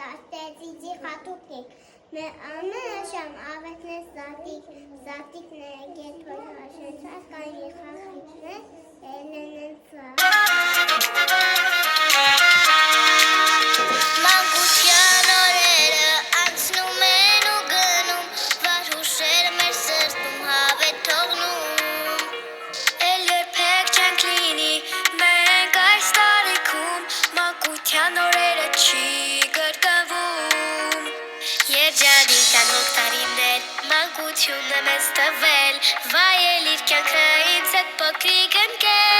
Տաստեցիցի խատուկիկ, մե ամենաշամ ավետնես զատիկն է գետոյ հաշեցած, կան եղախիչն է, էլենենցա։ Մանկության օրերը անցնում են ու գնում, վար հուշերը մեր սրտում հավետ թողնում, էլ երբեք չենք լինի մենք այս տարիքում, մանկության օրերը չի կրկնվում, երջանիկ անհոգ տարիներ, մանկությունը մեզ տվել, վայել իր կյանքը ինձ հետ փոքրիկ ընկեր